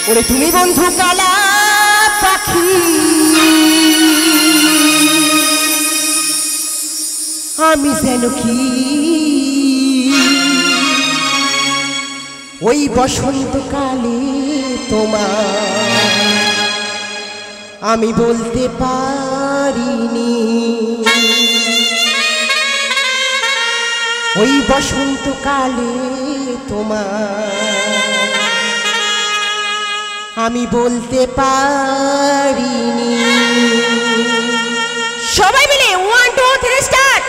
ওরে তুমি বন্ধু কালা পাখি আমি যেন কি ওই বসন্তকালে তোমার আমি বলতে পারিনি ওই বসন্তকালে তোমার আমি বলতে পারিনি। সবাই মিলে 1 2 3 স্টার্ট।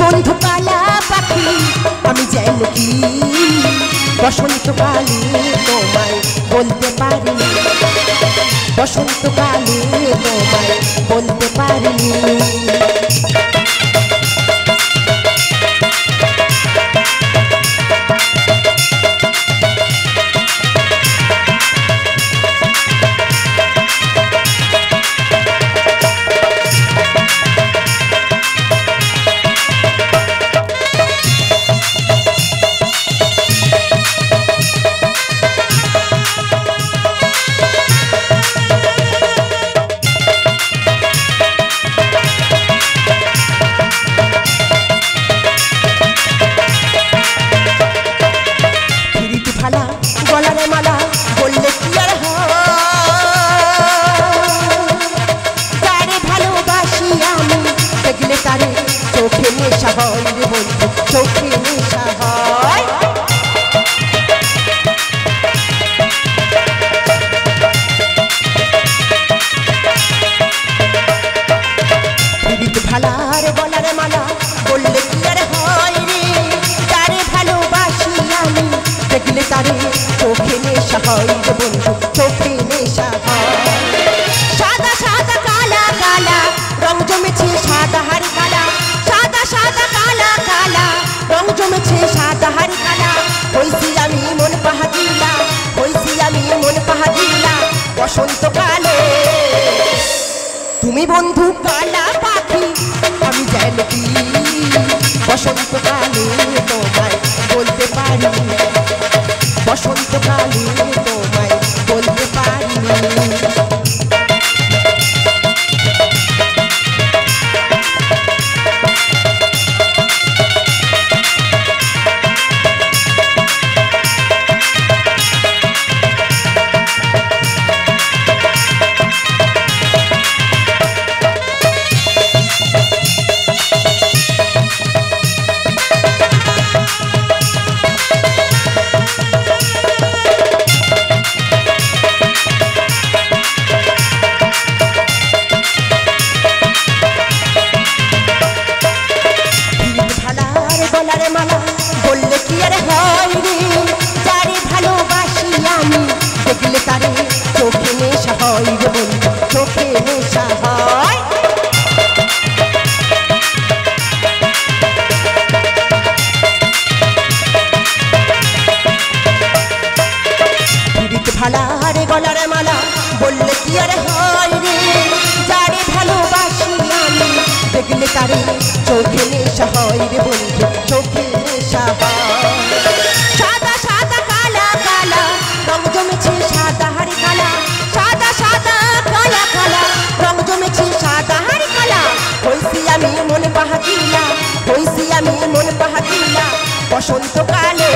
বন্ধু কালা পাখি আমি যেন কি বসন্তকালে তোমায় বলতে পারিনি বসন্তকালে তোমায় বলতে পারিনি। গলারে মালা বললে কি আর তারে ভালোবাসি আমি দেখলে তারে চোখে নেশা হয় রে বন্ধু চোখে নেশা হয়। ভালার গলারে মালা বললে কি আর হয় রে তারে ভালোবাসি আমি দেখলে তারে চোখে নেশা হয় রে বন্ধু চোখে নেশা হয়। সাদা সাদা কালা কালা রং জমেছে সাদা হারি কালা সাদা সাদা কালা কালা রং জমেছে সাদা হারি কালা হইছি আমি মন পাহাদিলা হইছি আমি মন পাহাদিলা বসন্তকালে তুমি বন্ধু কালা পাখি আমি যেন কি বসন্তকালে তোমায় বলতে পারিনি বসন্তকালে তোমায় বলতে পারিনি। গলারে মালা বললে কি আর হয় রে যারে ভালোবাসি আমি দেখলে তারে চোখে নেশা হয় রে বন্ধু চোখে নেশা হয়। ভালার গলারে মালা বললে কি আর হয় রে যারে ভালোবাসি আমি দেখলে তারে চোখে নেশা হয় রে বন্ধু চোখে নেশা হয়। সাদা সাদা কালা কালা রং জমেছে সাদা হারি কালা সাদা সাদা কালা কালা রং জমেছে সাদা হারি কালা হইছি আমি মন পাহাদিলা হইছি আমি মন পাহাদিলা বসন্তকালে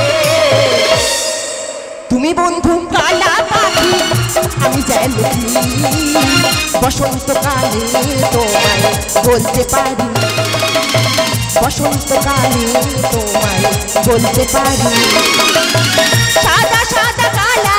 তুমি বন্ধু কালা পাখি আমি যেন কি বসন্তকালে তোমায় বলতে পারি বসন্তকালে তোমায় বলতে পারি সাদা সাদা কালা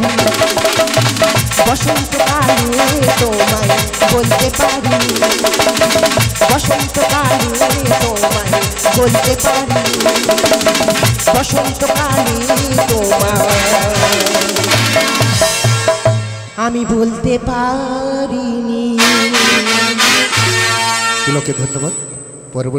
পারি বসন্তকালে তোমায় বলতে পারি বসন্তকালে তোমায় বলতে পারি বসন্তকালে তোমায় আমি বলতে পারিনি। ধন্যবাদ। পরবর্তী